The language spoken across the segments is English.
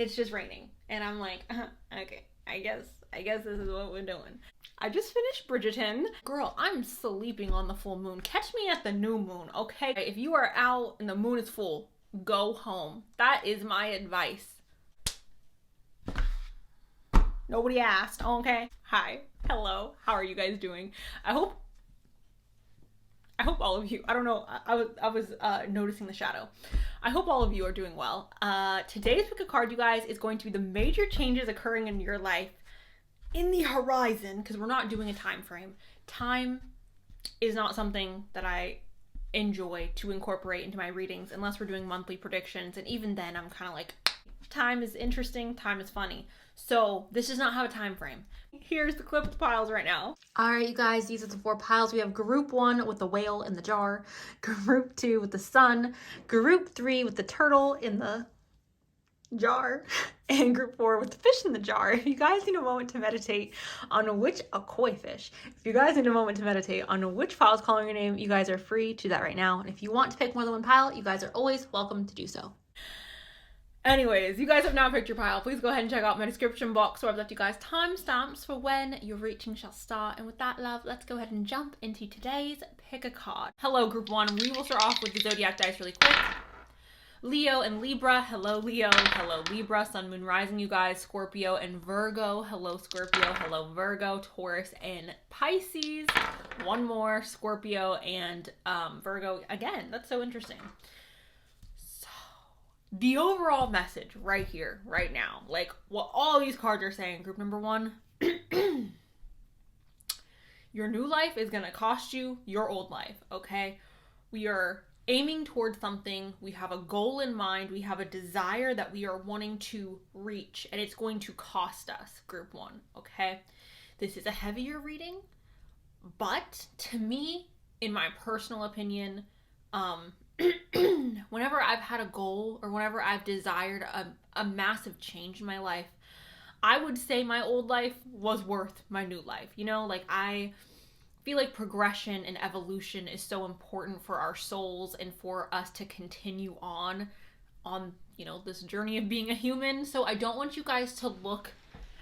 It's just raining. And I'm like, okay, I guess this is what we're doing. I just finished Bridgerton. Girl, I'm sleeping on the full moon. Catch me at the new moon, okay? If you are out and the moon is full, go home. That is my advice. Nobody asked, okay? Hi. Hello. How are you guys doing? I hope all of you, I don't know, I was noticing the shadow. I hope all of you are doing well. Today's pick a card, you guys, is going to be the major changes occurring in your life in the horizon, because we're not doing a time frame. Time is not something that I enjoy to incorporate into my readings unless we're doing monthly predictions, and even then I'm kind of like, time is interesting, time is funny. So this does not have a time frame. Here's the clip with the piles right now. All right, you guys, these are the 4 piles. We have group 1 with the whale in the jar, group 2 with the sun, group 3 with the turtle in the jar, and group 4 with the fish in the jar. If you guys need a moment to meditate on a koi fish, if you guys need a moment to meditate on which pile is calling your name, you guys are free to do that right now. And if you want to pick more than one pile, you guys are always welcome to do so. Anyways, you guys have now picked your pile. Please go ahead and check out my description box where I've left you guys timestamps for when your reaching shall start. And with that, love, let's go ahead and jump into today's pick a card. Hello, group 1. We will start off with the zodiac dice really quick. Leo and Libra. Hello, Leo. Hello, Libra. Sun, Moon, Rising, you guys. Scorpio and Virgo. Hello, Scorpio. Hello, Virgo. Taurus and Pisces. One more. Scorpio and Virgo. Again, that's so interesting. The overall message right here, right now, like what all these cards are saying, group number 1, your new life is going to cost you your old life, okay? We are aiming towards something. We have a goal in mind. We have a desire that we are wanting to reach, and it's going to cost us, group 1, okay? This is a heavier reading, but to me, in my personal opinion, whenever I've had a goal or whenever I've desired a massive change in my life, I would say my old life was worth my new life. You know, like I feel like progression and evolution is so important for our souls and for us to continue on, you know, this journey of being a human. So I don't want you guys to look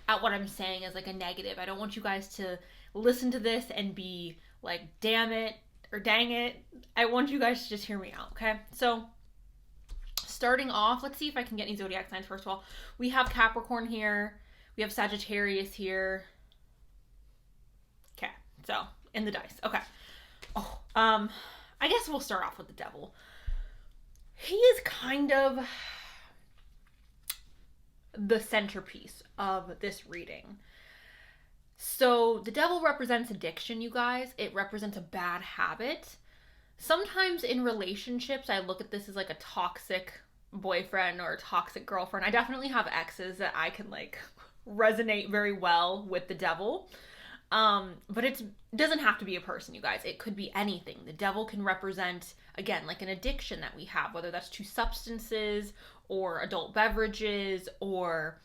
at what I'm saying as like a negative. I don't want you guys to listen to this and be like, damn it, or dang it. I want you guys to just hear me out, okay? So, starting off, let's see if I can get any zodiac signs first of all. We have Capricorn here. We have Sagittarius here. Okay, so, in the dice. Okay. Oh, I guess we'll start off with the Devil. He is kind of the centerpiece of this reading. So the Devil represents addiction, you guys. It represents a bad habit. Sometimes in relationships, I look at this as like a toxic boyfriend or a toxic girlfriend. I definitely have exes that I can like resonate very well with the Devil. But it doesn't have to be a person, you guys. It could be anything. The Devil can represent, again, like an addiction that we have, whether that's to substances or adult beverages or...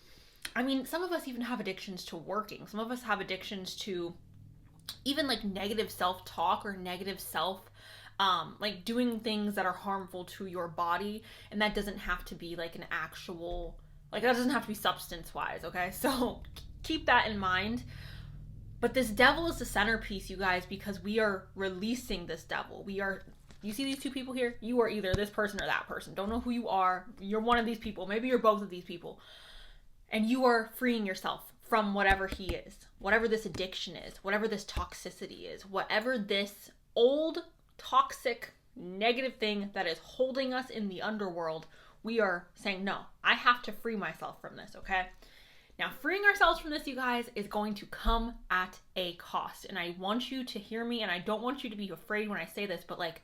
I mean, some of us even have addictions to working. Some of us have addictions to even like negative self-talk or negative like doing things that are harmful to your body. And that doesn't have to be like an actual, like that doesn't have to be substance-wise, okay? So keep that in mind. But this Devil is the centerpiece, you guys, because we are releasing this Devil. You see these 2 people here? You are either this person or that person. Don't know who you are. You're one of these people. Maybe you're both of these people. And you are freeing yourself from whatever he is, whatever this addiction is, whatever this toxicity is, whatever this old, toxic, negative thing that is holding us in the underworld. We are saying, no, I have to free myself from this, okay? Now, freeing ourselves from this, you guys, is going to come at a cost. And I want you to hear me, and I don't want you to be afraid when I say this, but like,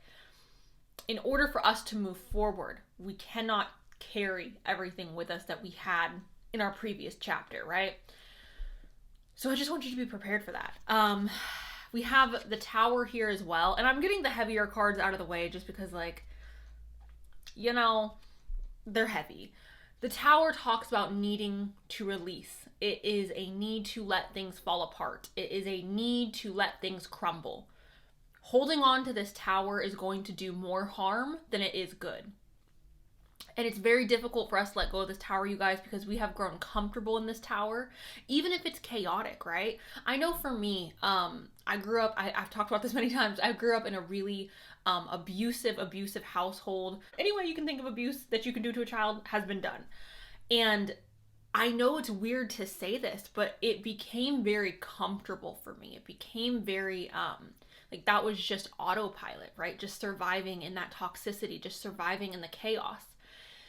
in order for us to move forward, we cannot carry everything with us that we had in our previous chapter, right? So I just want you to be prepared for that. We have the Tower here as well. And I'm getting the heavier cards out of the way just because, like, you know, they're heavy. The Tower talks about needing to release. It is a need to let things fall apart. It is a need to let things crumble. Holding on to this Tower is going to do more harm than it is good. And it's very difficult for us to let go of this tower, you guys, because we have grown comfortable in this tower, even if it's chaotic, right? I know for me, I grew up, I've talked about this many times, I grew up in a really abusive household. Any way you can think of abuse that you can do to a child has been done. And I know it's weird to say this, but it became very comfortable for me. It became very, like that was just autopilot, right? Just surviving in that toxicity, just surviving in the chaos.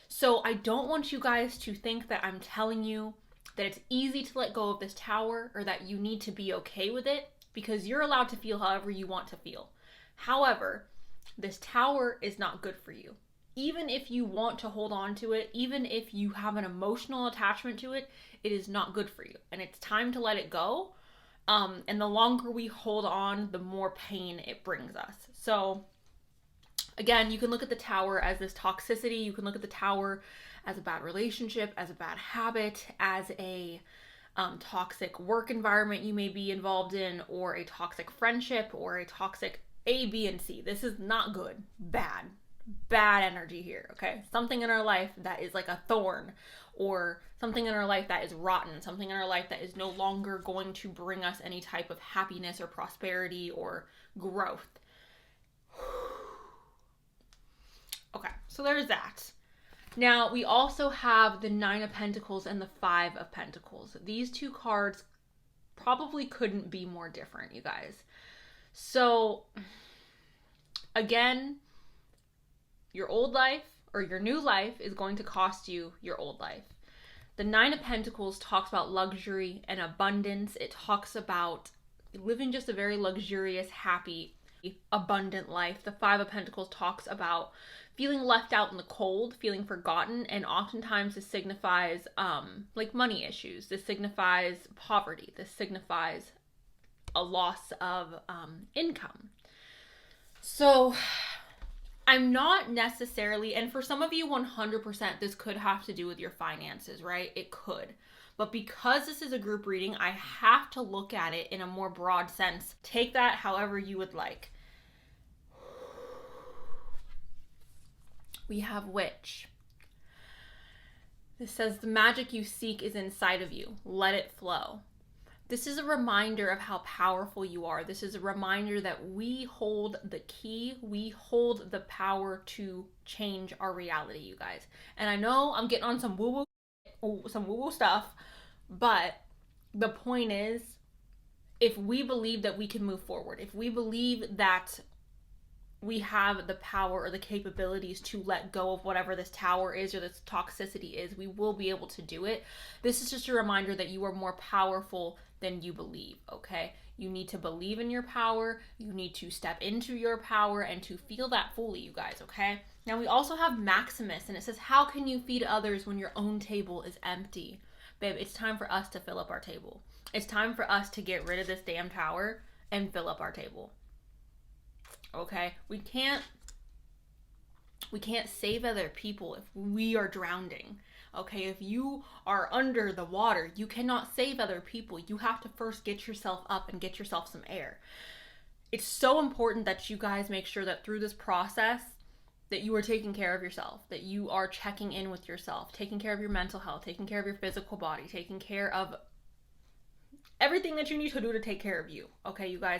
So I don't want you guys to think that I'm telling you that it's easy to let go of this tower or that you need to be okay with it, because you're allowed to feel however you want to feel. However, this tower is not good for you. Even if you want to hold on to it, even if you have an emotional attachment to it, it is not good for you. And it's time to let it go. And the longer we hold on, the more pain it brings us. So again, you can look at the tower as this toxicity. You can look at the tower as a bad relationship, as a bad habit, as a toxic work environment you may be involved in, or a toxic friendship, or a toxic A, B, and C. This is not good. Bad energy here, okay? Something in our life that is like a thorn, or something in our life that is rotten, something in our life that is no longer going to bring us any type of happiness or prosperity or growth. Okay, so there's that. Now, we also have the Nine of Pentacles and the Five of Pentacles. These two cards probably couldn't be more different, you guys. So, again, your old life or your new life is going to cost you your old life. The Nine of Pentacles talks about luxury and abundance. It talks about living just a very luxurious, happy, abundant life. The Five of Pentacles talks about feeling left out in the cold, feeling forgotten, and oftentimes this signifies like money issues. This signifies poverty. This signifies a loss of income. So I'm not necessarily, and for some of you 100% this could have to do with your finances, right? It could. But because this is a group reading, I have to look at it in a more broad sense. Take that however you would like. We have Witch. This says the magic you seek is inside of you. Let it flow. This is a reminder of how powerful you are. This is a reminder that we hold the key. We hold the power to change our reality, you guys. And I know I'm getting on some woo-woo stuff, but the point is, if we believe that we can move forward, if we believe that we have the power or the capabilities to let go of whatever this tower is or this toxicity is, we will be able to do it. This is just a reminder that you are more powerful than you believe, okay? You need to believe in your power. You need to step into your power and to feel that fully, you guys, okay? Now we also have Maximus, and it says, how can you feed others when your own table is empty? Babe, it's time for us to fill up our table. It's time for us to get rid of this damn tower and fill up our table. Okay, we can't save other people if we are drowning. Okay, if you are under the water, you cannot save other people. You have to first get yourself up and get yourself some air. It's so important that you guys make sure that through this process that you are taking care of yourself, that you are checking in with yourself, taking care of your mental health, taking care of your physical body, taking care of everything that you need to do to take care of you. Okay, you guys.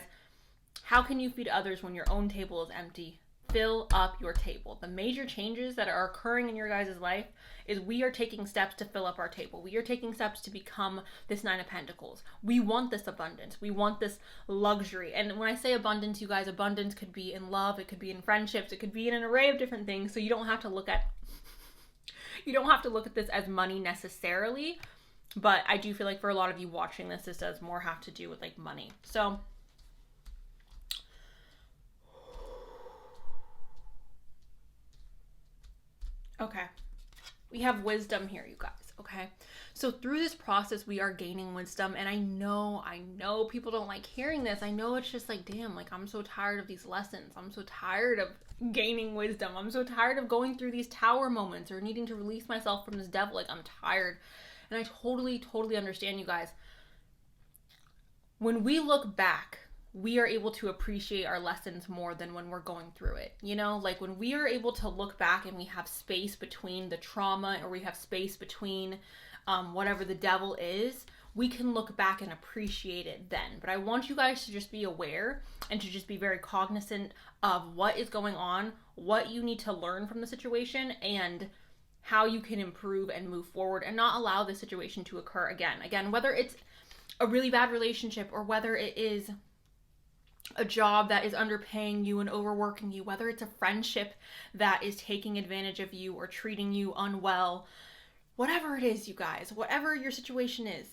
How can you feed others when your own table is empty? Fill up your table. The major changes that are occurring in your guys' life is we are taking steps to fill up our table. We are taking steps to become this Nine of Pentacles. We want this abundance. We want this luxury. And when I say abundance, you guys, abundance could be in love. It could be in friendships. It could be in an array of different things. So you don't have to look at this as money necessarily. But I do feel like for a lot of you watching this, this does more have to do with like money. So okay, we have wisdom here, you guys, okay? So through this process, we are gaining wisdom, and I know people don't like hearing this. I know it's just like, damn, like I'm so tired of these lessons. I'm so tired of gaining wisdom. I'm so tired of going through these tower moments or needing to release myself from this devil. Like I'm tired, and I totally understand, you guys. When we look back we are able to appreciate our lessons more than when we're going through it. You know, like when we are able to look back and we have space between the trauma, or we have space between whatever the devil is, we can look back and appreciate it then. But I want you guys to just be aware and to just be very cognizant of what is going on, what you need to learn from the situation, and how you can improve and move forward and not allow this situation to occur again. Again, whether it's a really bad relationship, or whether it is a job that is underpaying you and overworking you, whether it's a friendship that is taking advantage of you or treating you unwell, whatever it is, you guys, whatever your situation is,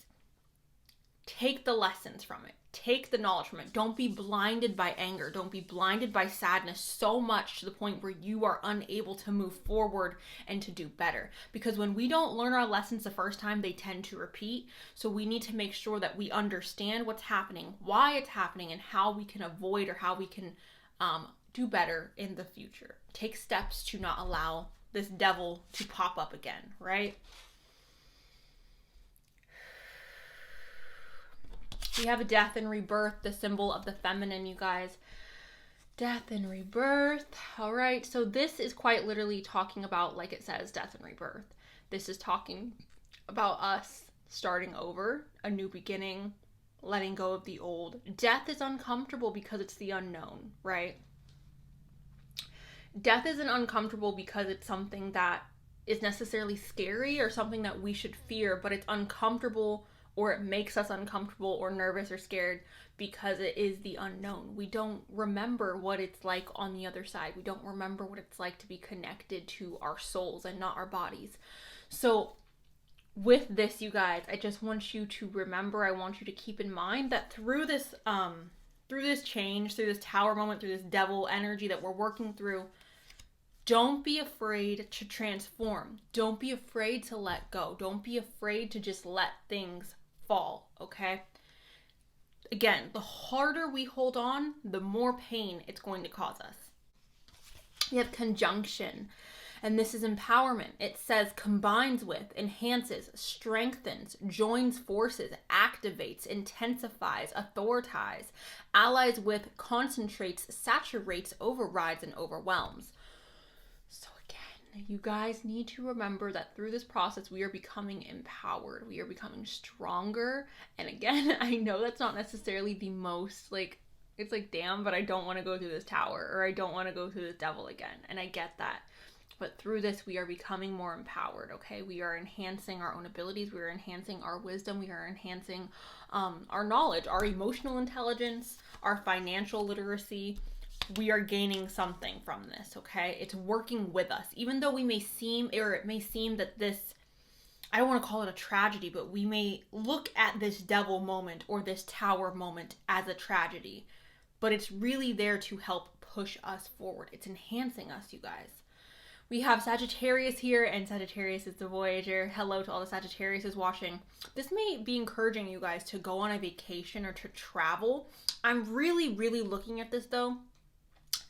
take the lessons from it. Take the knowledge from it. Don't be blinded by anger. Don't be blinded by sadness so much to the point where you are unable to move forward and to do better. Because when we don't learn our lessons the first time, they tend to repeat. So we need to make sure that we understand what's happening, why it's happening, and how we can avoid, or how we can do better in the future. Take steps to not allow this devil to pop up again, right? We have a death and rebirth, the symbol of the feminine, you guys. Death and rebirth. All right, so this is quite literally talking about, like it says, death and rebirth. This is talking about us starting over, a new beginning, letting go of the old. Death is uncomfortable because it's the unknown, right? Death isn't uncomfortable because it's something that is necessarily scary or something that we should fear, but it's uncomfortable, or it makes us uncomfortable or nervous or scared because it is the unknown. We don't remember what it's like on the other side. We don't remember what it's like to be connected to our souls and not our bodies. So with this, you guys, I just want you to remember, I want you to keep in mind that through this change, through this tower moment, through this devil energy that we're working through, don't be afraid to transform. Don't be afraid to let go. Don't be afraid to just let things fall, okay? Again, the harder we hold on, the more pain it's going to cause us. We have conjunction, and this is empowerment. It says combines with, enhances, strengthens, joins forces, activates, intensifies, authorities, allies with, concentrates, saturates, overrides, and overwhelms. So again, you guys need to remember that through this process, we are becoming empowered. We are becoming stronger. And again, I know that's not necessarily the most, like, it's like, damn, but I don't want to go through this tower, or I don't want to go through this devil again. And I get that. But through this, we are becoming more empowered, okay? We are enhancing our own abilities. We are enhancing our wisdom. We are enhancing our knowledge, our emotional intelligence, our financial literacy. We are gaining something from this, okay? It's working with us. Even though we may seem, or it may seem that this, I don't want to call it a tragedy, but we may look at this devil moment or this tower moment as a tragedy, but it's really there to help push us forward. It's enhancing us, you guys. We have Sagittarius here, and Sagittarius is the Voyager. Hello to all the Sagittarius watching. This may be encouraging you guys to go on a vacation or to travel. I'm really, really looking at this, though,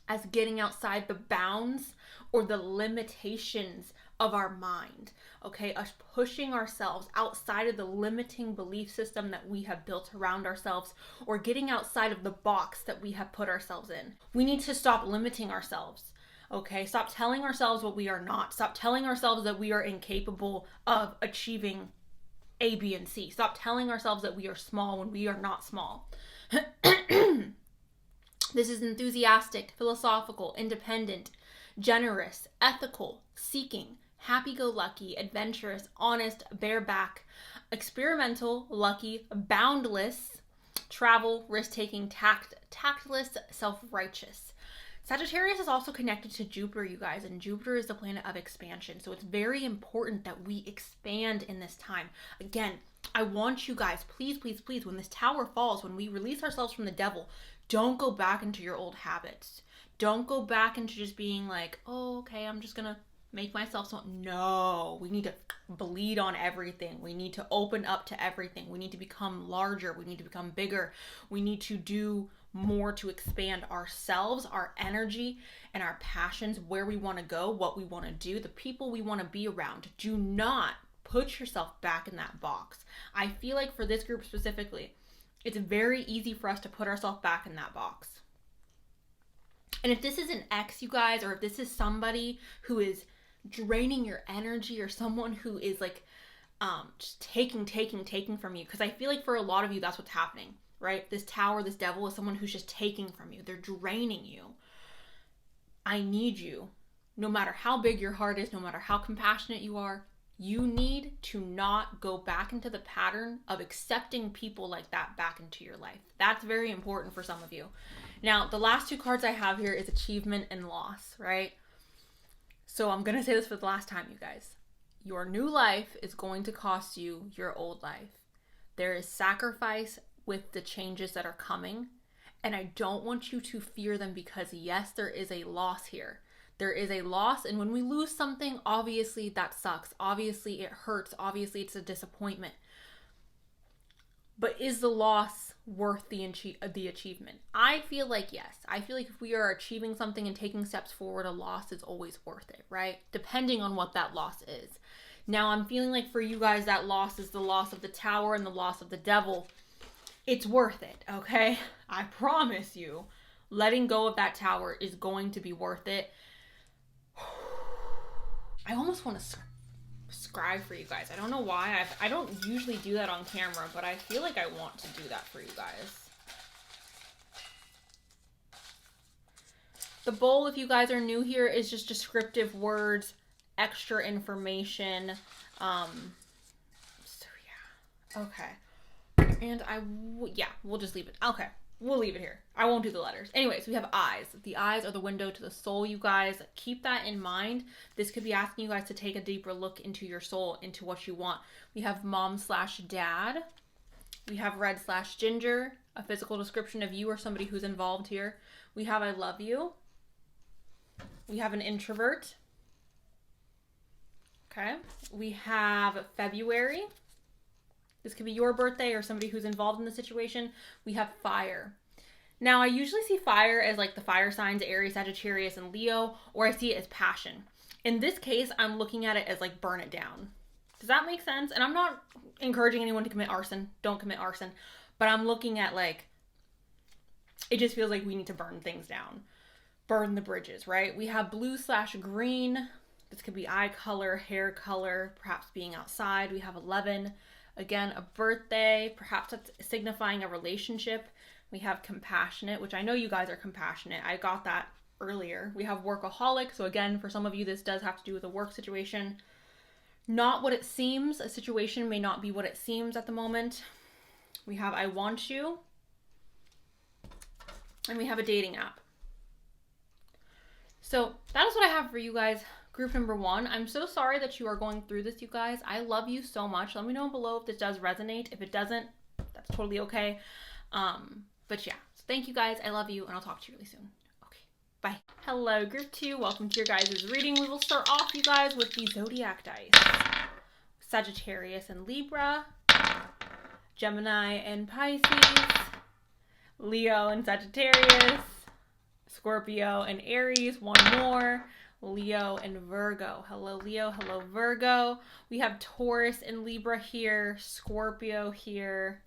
as getting outside the bounds or the limitations of our mind, okay? Us pushing ourselves outside of the limiting belief system that we have built around ourselves, or getting outside of the box that we have put ourselves in. We need to stop limiting ourselves, okay? Stop telling ourselves what we are not. Stop telling ourselves that we are incapable of achieving A, B, and C. Stop telling ourselves that we are small when we are not small. This is enthusiastic, philosophical, independent, generous, ethical, seeking, happy-go-lucky, adventurous, honest, bareback, experimental, lucky, boundless, travel, risk-taking, tactless, self-righteous. Sagittarius is also connected to Jupiter, you guys, and Jupiter is the planet of expansion. So it's very important that we expand in this time. Again, I want you guys, please, please, please, when this tower falls, when we release ourselves from the devil, don't go back into your old habits. Don't go back into just being like, oh, okay, I'm just gonna make myself so. No, we need to bleed on everything. We need to open up to everything. We need to become larger. We need to become bigger. We need to do more to expand ourselves, our energy, and our passions, where we want to go, what we want to do, the people we want to be around. Do not put yourself back in that box. I feel like for this group specifically, It's very easy for us to put ourselves back in that box. And if this is an ex, you guys, or if this is somebody who is draining your energy, or someone who is like just taking from you, because I feel like for a lot of you that's what's happening, right? This tower, this devil is someone who's just taking from you. They're draining you. I need you, no matter how big your heart is, no matter how compassionate you are, you need to not go back into the pattern of accepting people like that back into your life. That's very important for some of you. Now, the last two cards I have here is achievement and loss, right? So I'm going to say this for the last time, you guys. Your new life is going to cost you your old life. There is sacrifice with the changes that are coming. And I don't want you to fear them, because yes, there is a loss here. There is a loss. And when we lose something, obviously that sucks. Obviously it hurts. Obviously it's a disappointment. But is the loss worth the achievement? I feel like yes. I feel like if we are achieving something and taking steps forward, a loss is always worth it, right? Depending on what that loss is. Now I'm feeling like for you guys, that loss is the loss of the tower and the loss of the devil. It's worth it, okay? I promise you, letting go of that tower is going to be worth it. I almost want to scribe for you guys. I don't know why. I don't usually do that on camera, but I feel like I want to do that for you guys. The bowl, if you guys are new here, is just descriptive words, extra information. So yeah. Okay. And we'll just leave it. Okay. We'll leave it here. I won't do the letters. Anyways, we have eyes. The eyes are the window to the soul, you guys. Keep that in mind. This could be asking you guys to take a deeper look into your soul, into what you want. We have mom/dad. We have red/ginger, a physical description of you or somebody who's involved here. We have I love you. We have an introvert. Okay. We have February. This could be your birthday or somebody who's involved in the situation. We have fire. Now, I usually see fire as like the fire signs, Aries, Sagittarius, and Leo, or I see it as passion. In this case, I'm looking at it as like burn it down. Does that make sense? And I'm not encouraging anyone to commit arson. Don't commit arson. But I'm looking at like, it just feels like we need to burn things down. Burn the bridges, right? We have blue/green. This could be eye color, hair color, perhaps being outside. We have 11. Again, a birthday, perhaps that's signifying a relationship. We have compassionate, which I know you guys are compassionate. I got that earlier. We have workaholic. So again, for some of you, this does have to do with a work situation. Not what it seems. A situation may not be what it seems at the moment. We have I want you. And we have a dating app. So that is what I have for you guys. Group number 1. I'm so sorry that you are going through this, you guys. I love you so much. Let me know below if this does resonate. If it doesn't, that's totally okay. But yeah, so thank you guys. I love you, and I'll talk to you really soon. Okay, bye. Hello, group 2. Welcome to your guys' reading. We will start off, you guys, with the zodiac dice. Sagittarius and Libra, Gemini and Pisces, Leo and Sagittarius, Scorpio and Aries, one more, Leo and Virgo. Hello, Leo. Hello, Virgo. We have Taurus and Libra here, Scorpio here.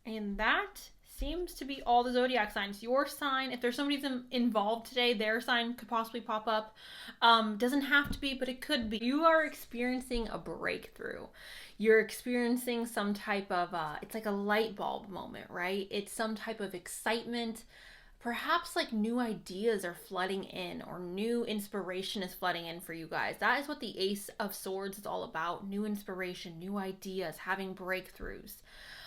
And that seems to be all the zodiac signs. Your sign, if there's somebody involved today, their sign could possibly pop up. Doesn't have to be, but it could be. You are experiencing a breakthrough. You're experiencing some type of, it's like a light bulb moment, right? It's some type of excitement. Perhaps like new ideas are flooding in, or new inspiration is flooding in for you guys. That is what the Ace of Swords is all about. New inspiration, new ideas, having breakthroughs.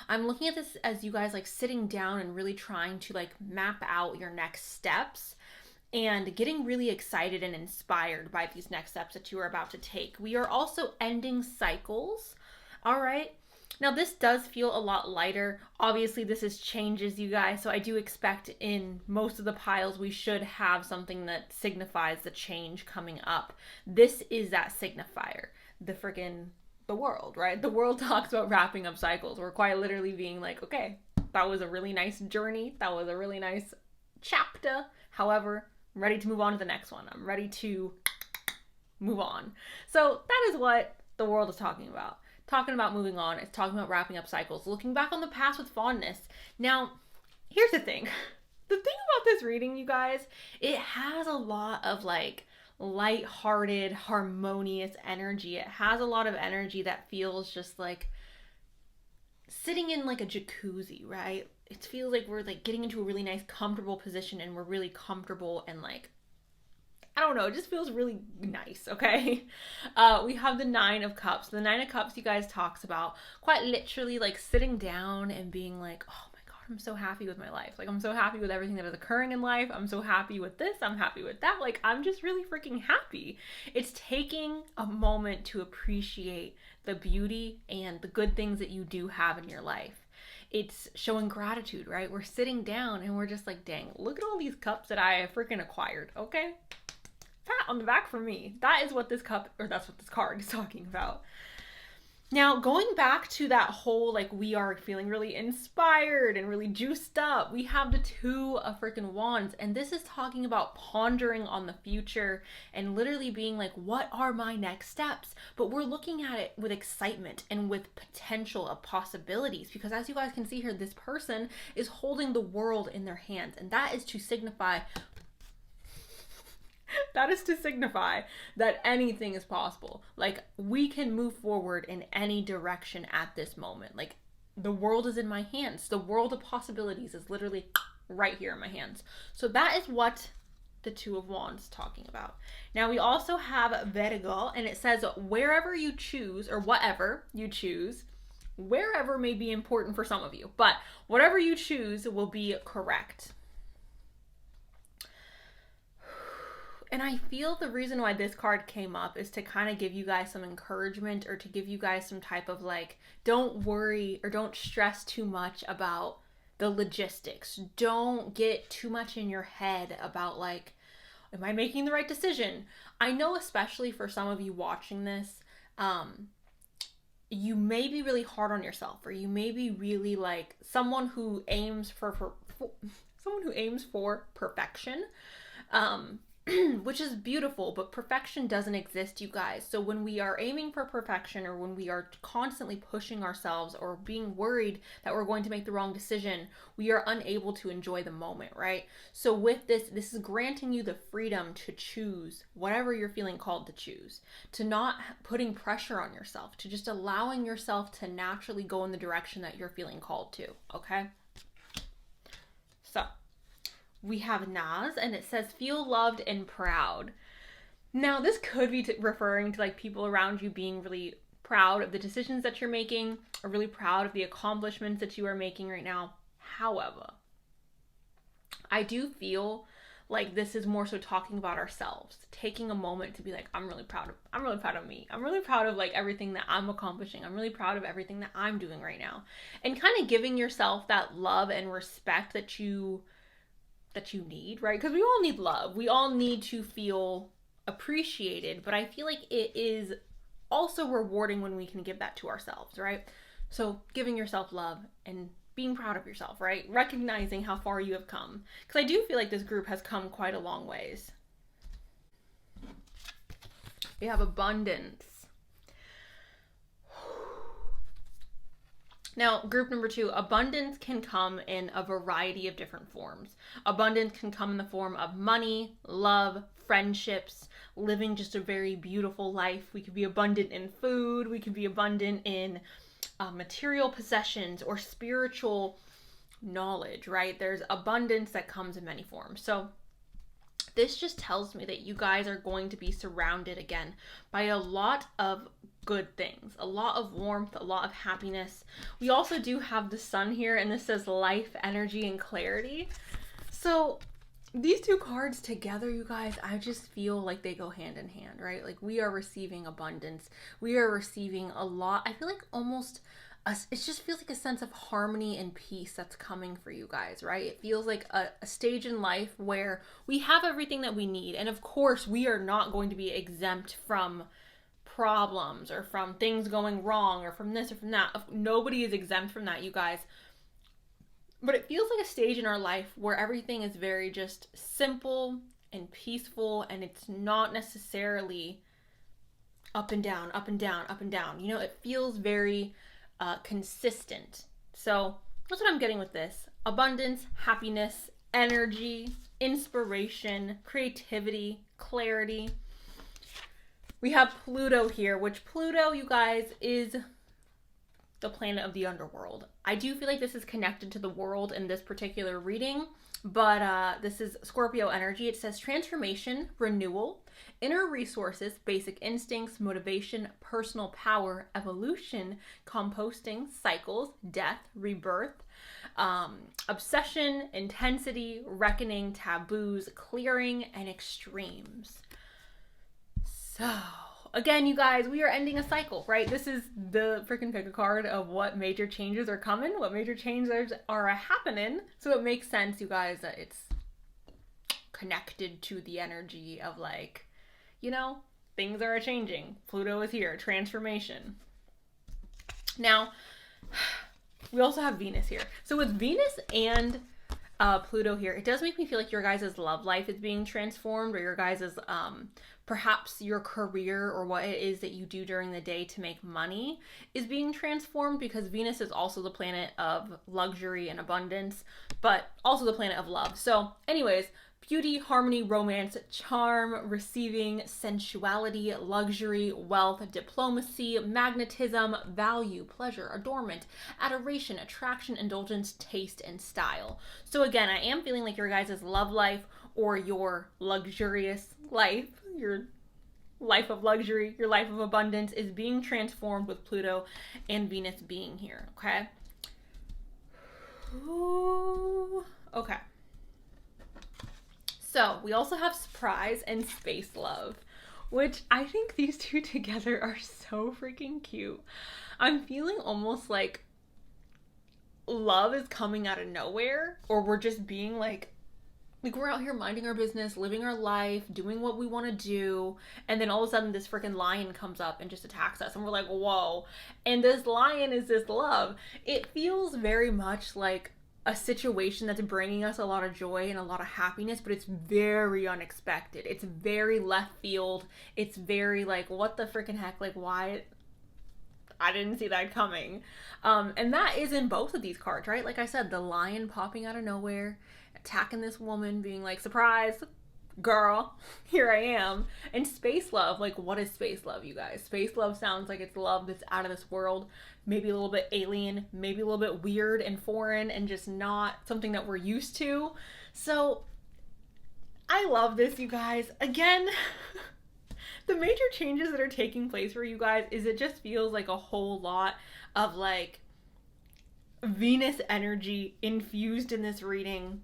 I'm looking at this as you guys like sitting down and really trying to like map out your next steps and getting really excited and inspired by these next steps that you are about to take. We are also ending cycles. All right. Now this does feel a lot lighter. Obviously this is changes, you guys. So I do expect in most of the piles, we should have something that signifies the change coming up. This is that signifier. The world, right? The world talks about wrapping up cycles. We're quite literally being like, okay, that was a really nice journey. That was a really nice chapter. However, I'm ready to move on to the next one. I'm ready to move on. So that is what the world is talking about. talking about moving on. It's talking about wrapping up cycles, looking back on the past with fondness. Now, here's the thing. The thing about this reading, you guys, it has a lot of like light-hearted, harmonious energy. It has a lot of energy that feels just like sitting in like a jacuzzi, right? It feels like we're like getting into a really nice, comfortable position, and we're really comfortable and like, I don't know, it just feels really nice, okay? We have the Nine of Cups. The Nine of Cups, you guys, talks about quite literally like sitting down and being like, oh my God, I'm so happy with my life. Like, I'm so happy with everything that is occurring in life. I'm so happy with this. I'm happy with that. Like, I'm just really freaking happy. It's taking a moment to appreciate the beauty and the good things that you do have in your life. It's showing gratitude, right? We're sitting down and we're just like, dang, look at all these cups that I freaking acquired, okay? Pat on the back for me. That is what this cup, or that's what this card is talking about. Now, going back to that whole, like, we are feeling really inspired and really juiced up, we have the Two of freaking Wands, and this is talking about pondering on the future and literally being like, what are my next steps? But we're looking at it with excitement and with potential of possibilities, because as you guys can see here, this person is holding the world in their hands, and that is to signify that anything is possible. Like, we can move forward in any direction at this moment. Like, the world is in my hands. The world of possibilities is literally right here in my hands. So that is what the Two of Wands is talking about. Now, we also have Vertigo, and it says, wherever you choose, or whatever you choose, wherever may be important for some of you, but whatever you choose will be correct. And I feel the reason why this card came up is to kind of give you guys some encouragement, or to give you guys some type of like, don't worry or don't stress too much about the logistics. Don't get too much in your head about like, am I making the right decision? I know, especially for some of you watching this, you may be really hard on yourself, or you may be really like someone who aims for perfection. Which is beautiful, but perfection doesn't exist, you guys. So when we are aiming for perfection, or when we are constantly pushing ourselves or being worried that we're going to make the wrong decision, we are unable to enjoy the moment, right? So with this is granting you the freedom to choose whatever you're feeling called to choose, to not putting pressure on yourself, to just allowing yourself to naturally go in the direction that you're feeling called to, okay? So we have Naz, and it says, feel loved and proud. Now, this could be referring to like people around you being really proud of the decisions that you're making, or really proud of the accomplishments that you are making right now. However, I do feel like this is more so talking about ourselves, taking a moment to be like, I'm really proud of me. I'm really proud of like everything that I'm accomplishing. I'm really proud of everything that I'm doing right now. And kind of giving yourself that love and respect that you need, right? Because we all need love. We all need to feel appreciated, but I feel like it is also rewarding when we can give that to ourselves, right? So giving yourself love and being proud of yourself, right? Recognizing how far you have come. Because I do feel like this group has come quite a long ways. We have abundance. Now, group number 2, abundance can come in a variety of different forms. Abundance can come in the form of money, love, friendships, living just a very beautiful life. We could be abundant in food. We could be abundant in material possessions or spiritual knowledge, right? There's abundance that comes in many forms. So this just tells me that you guys are going to be surrounded again by a lot of good things, a lot of warmth, a lot of happiness. We also do have the sun here, and this says life, energy, and clarity. So these two cards together, you guys, I just feel like they go hand in hand, right? Like, we are receiving abundance. We are receiving a lot. I feel like almost it just feels like a sense of harmony and peace that's coming for you guys, right? It feels like a stage in life where we have everything that we need. And of course, we are not going to be exempt from problems or from things going wrong or from this or from that. Nobody is exempt from that, you guys. But it feels like a stage in our life where everything is very just simple and peaceful, and it's not necessarily up and down, up and down, up and down. You know, it feels very consistent. So that's what I'm getting with this. Abundance, happiness, energy, inspiration, creativity, clarity. We have Pluto here, which Pluto, you guys, is the planet of the underworld. I do feel like this is connected to the world in this particular reading, but this is Scorpio energy. It says transformation, renewal, inner resources, basic instincts, motivation, personal power, evolution, composting, cycles, death, rebirth, obsession, intensity, reckoning, taboos, clearing, and extremes. So, again, you guys, we are ending a cycle, right? This is the freaking pick a card of what major changes are coming, what major changes are happening. So it makes sense, you guys, that it's connected to the energy of, like, you know, things are changing. Pluto is here, transformation. Now, we also have Venus here. So with Venus and Pluto here, it does make me feel like your guys' love life is being transformed, or your guys' perhaps your career or what it is that you do during the day to make money is being transformed, because Venus is also the planet of luxury and abundance, but also the planet of love. So anyways, beauty, harmony, romance, charm, receiving, sensuality, luxury, wealth, diplomacy, magnetism, value, pleasure, adornment, adoration, attraction, indulgence, taste, and style. So again, I am feeling like your guys' love life or your luxurious life, your life of luxury, your life of abundance is being transformed with Pluto and Venus being here, okay? Ooh, okay. So we also have surprise and space love, which I think these two together are so freaking cute. I'm feeling almost like love is coming out of nowhere, or we're just being like we're out here minding our business, living our life, doing what we want to do, and then all of a sudden this freaking lion comes up and just attacks us, and we're like, whoa. And this lion is this love. It feels very much like a situation that's bringing us a lot of joy and a lot of happiness, but it's very unexpected. It's very left field. It's very like, what the freaking heck? Like, why? I didn't see that coming. And that is in both of these cards, right? Like I said, the lion popping out of nowhere, attacking this woman, being like, surprise, girl, here I am. And space love, like, what is space love, you guys? Space love sounds like it's love that's out of this world, maybe a little bit alien, maybe a little bit weird and foreign and just not something that we're used to. So I love this, you guys. Again, the major changes that are taking place for you guys is it just feels like a whole lot of like Venus energy infused in this reading,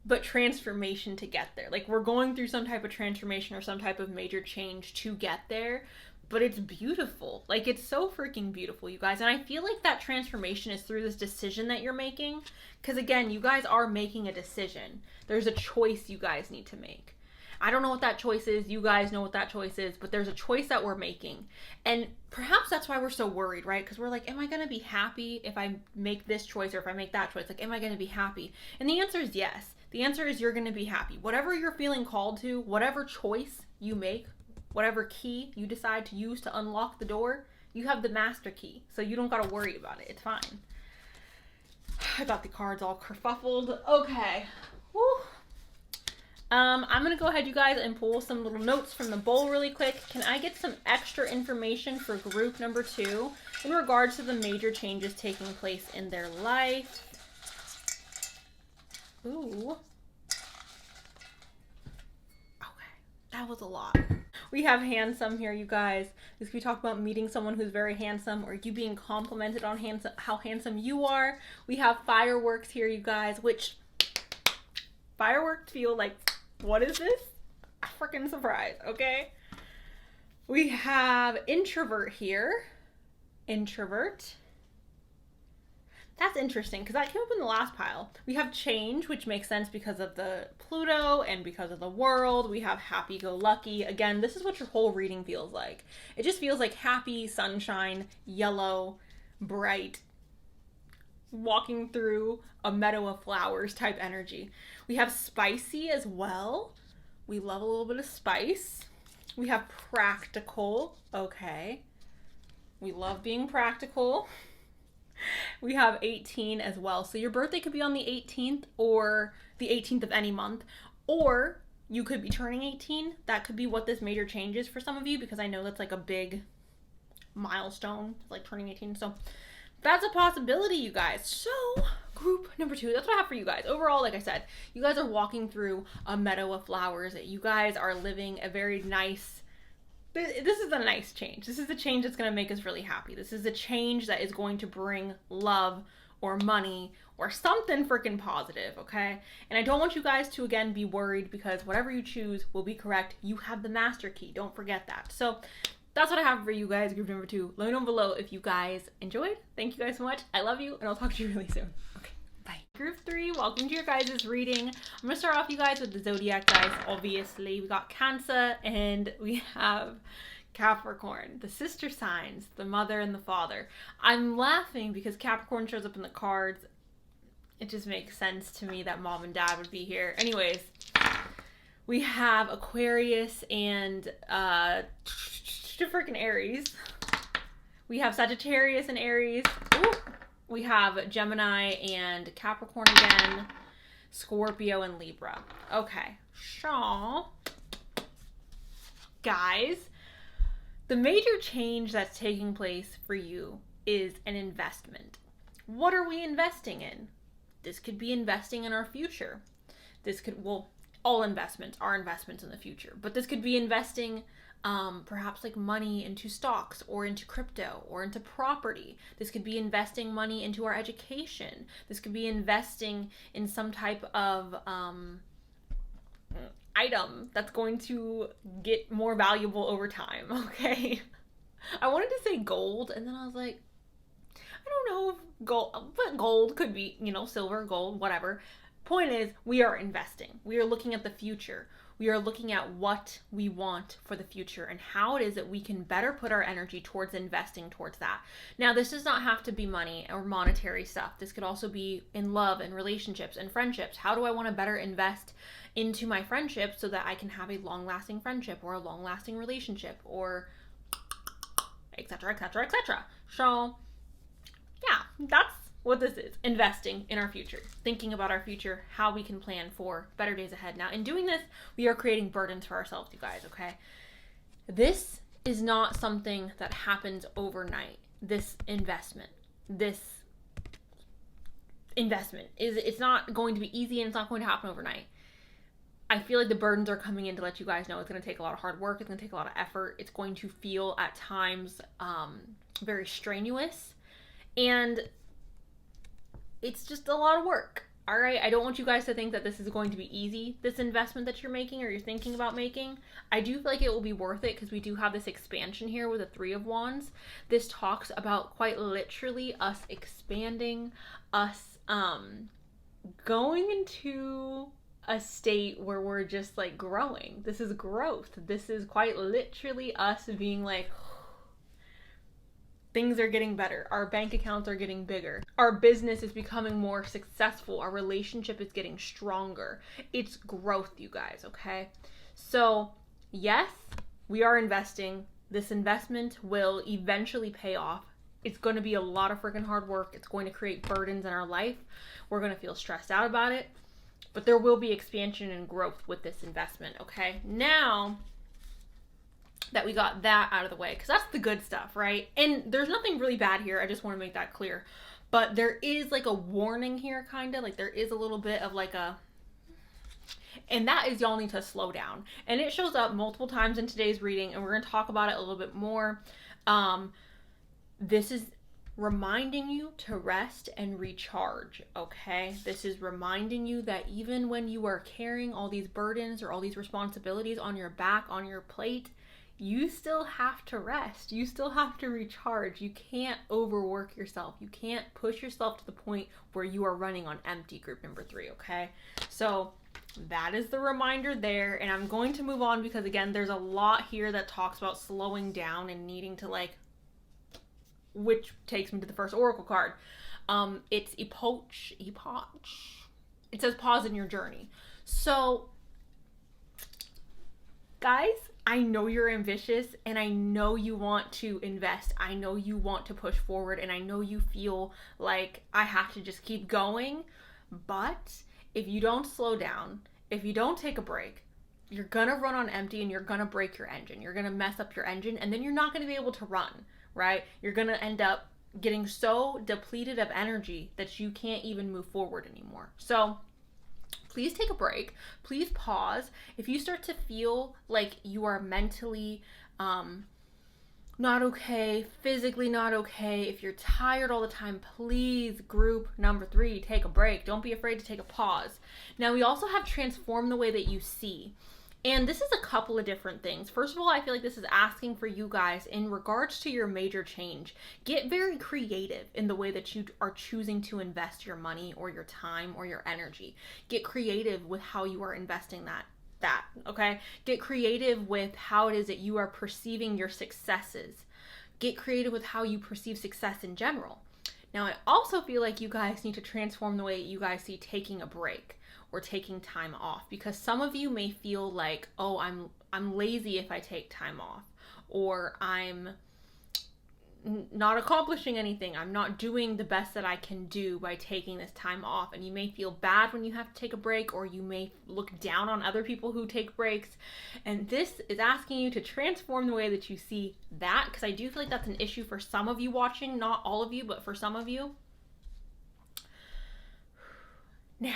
but transformation to get there. Like, we're going through some type of transformation or some type of major change to get there, but it's beautiful. Like, it's so freaking beautiful, you guys. And I feel like that transformation is through this decision that you're making. Because again, you guys are making a decision. There's a choice you guys need to make. I don't know what that choice is. You guys know what that choice is, but there's a choice that we're making. And perhaps that's why we're so worried, right? Because we're like, am I going to be happy if I make this choice or if I make that choice? Like, am I going to be happy? And the answer is yes. The answer is you're going to be happy. Whatever you're feeling called to, whatever choice you make, whatever key you decide to use to unlock the door, you have the master key. So you don't got to worry about it. It's fine. I got the cards all kerfuffled. Okay. Woo. I'm going to go ahead, you guys, and pull some little notes from the bowl really quick. Can I get some extra information for group number 2 in regards to the major changes taking place in their life? Ooh. Okay, that was a lot. We have handsome here, you guys. This we talk about meeting someone who's very handsome, or you being complimented on how handsome you are. We have fireworks here, you guys, which fireworks feel like, what is this? A freaking surprise, okay? We have introvert here. Introvert. That's interesting because that came up in the last pile. We have change, which makes sense because of the Pluto and because of the world. We have happy-go-lucky. Again, this is what your whole reading feels like. It just feels like happy, sunshine, yellow, bright, walking through a meadow of flowers type energy. We have spicy as well. We love a little bit of spice. We have practical. Okay. We love being practical. We have 18 as well. So your birthday could be on the 18th or the 18th of any month, or you could be turning 18. That could be what this major change is for some of you, because I know that's like a big milestone, like turning 18. So that's a possibility, you guys. So group number 2, that's what I have for you guys. Overall, like I said, you guys are walking through a meadow of flowers. You guys are living a very nice, this is a nice change. This is a change that's going to make us really happy. This is a change that is going to bring love or money or something freaking positive, okay? And I don't want you guys to, again, be worried, because whatever you choose will be correct. You have the master key. Don't forget that. So that's what I have for you guys, group number 2. Let me know below if you guys enjoyed. Thank you guys so much. I love you, and I'll talk to you really soon. Okay, bye. Group 3, welcome to your guys' reading. I'm going to start off, you guys, with the Zodiac guys, obviously. We got Cancer, and we have Capricorn, the sister signs, the mother and the father. I'm laughing because Capricorn shows up in the cards. It just makes sense to me that mom and dad would be here. Anyways, we have Aquarius and freaking Aries. We have Sagittarius and Aries. Ooh. We have Gemini and Capricorn again. Scorpio and Libra. Okay. So, guys, the major change that's taking place for you is an investment. What are we investing in? This could be investing in our future. This could, well, all investments are investments in the future, but this could be investing perhaps like money into stocks or into crypto or into property. This could be investing money into our education. This could be investing in some type of item that's going to get more valuable over time, okay? I wanted to say gold, and then I was like, I don't know if gold, but gold could be, you know, silver, gold, whatever. Point is, we are investing. We are looking at the future. We are looking at what we want for the future and how it is that we can better put our energy towards investing towards that. Now, this does not have to be money or monetary stuff. This could also be in love and relationships and friendships. How do I want to better invest into my friendships so that I can have a long-lasting friendship or a long-lasting relationship, or etc., etc., etc. So, yeah, that's what this is. Investing in our future. Thinking about our future, how we can plan for better days ahead. Now, in doing this, we are creating burdens for ourselves, you guys, okay? This is not something that happens overnight. This investment is, it's not going to be easy, and it's not going to happen overnight. I feel like the burdens are coming in to let you guys know it's going to take a lot of hard work. It's going to take a lot of effort. It's going to feel at times very strenuous, and it's just a lot of work. All right, I don't want you guys to think that this is going to be easy, this investment that you're making or you're thinking about making. I do feel like it will be worth it, because we do have this expansion here with the 3 of Wands. This talks about quite literally us expanding, us going into a state where we're just like growing. This is growth. This is quite literally us being like, things are getting better. Our bank accounts are getting bigger. Our business is becoming more successful. Our relationship is getting stronger. It's growth, you guys, okay? So, yes, we are investing. This investment will eventually pay off. It's going to be a lot of freaking hard work. It's going to create burdens in our life. We're going to feel stressed out about it. But there will be expansion and growth with this investment, okay? Now that we got that out of the way, because that's the good stuff, right? And there's nothing really bad here. I just want to make that clear. But there is like a warning here, kind of. Like there is a little bit of like a... And that is, y'all need to slow down. And it shows up multiple times in today's reading, and we're going to talk about it a little bit more. This is reminding you to rest and recharge, okay? This is reminding you that even when you are carrying all these burdens or all these responsibilities on your back, on your plate, you still have to rest. You still have to recharge. You can't overwork yourself. You can't push yourself to the point where you are running on empty, group number 3, okay? So that is the reminder there. And I'm going to move on because, again, there's a lot here that talks about slowing down and needing to, like, which takes me to the first oracle card. It's epoch. It says pause in your journey. So, guys, I know you're ambitious and I know you want to invest. I know you want to push forward and I know you feel like I have to just keep going. But if you don't slow down, if you don't take a break, you're going to run on empty and you're going to break your engine. You're going to mess up your engine and then you're not going to be able to run, right? You're going to end up getting so depleted of energy that you can't even move forward anymore. So please take a break. Please pause. If you start to feel like you are mentally not okay, physically not okay, if you're tired all the time, please, group number 3, take a break. Don't be afraid to take a pause. Now, we also have transform the way that you see. And this is a couple of different things. First of all, I feel like this is asking for you guys in regards to your major change. Get very creative in the way that you are choosing to invest your money or your time or your energy. Get creative with how you are investing that, okay? Get creative with how it is that you are perceiving your successes. Get creative with how you perceive success in general. Now, I also feel like you guys need to transform the way you guys see taking a break or taking time off, because some of you may feel like, oh, I'm lazy if I take time off, or I'm not accomplishing anything. I'm not doing the best that I can do by taking this time off. And you may feel bad when you have to take a break, or you may look down on other people who take breaks. And this is asking you to transform the way that you see that, because I do feel like that's an issue for some of you watching, not all of you, but for some of you. Now,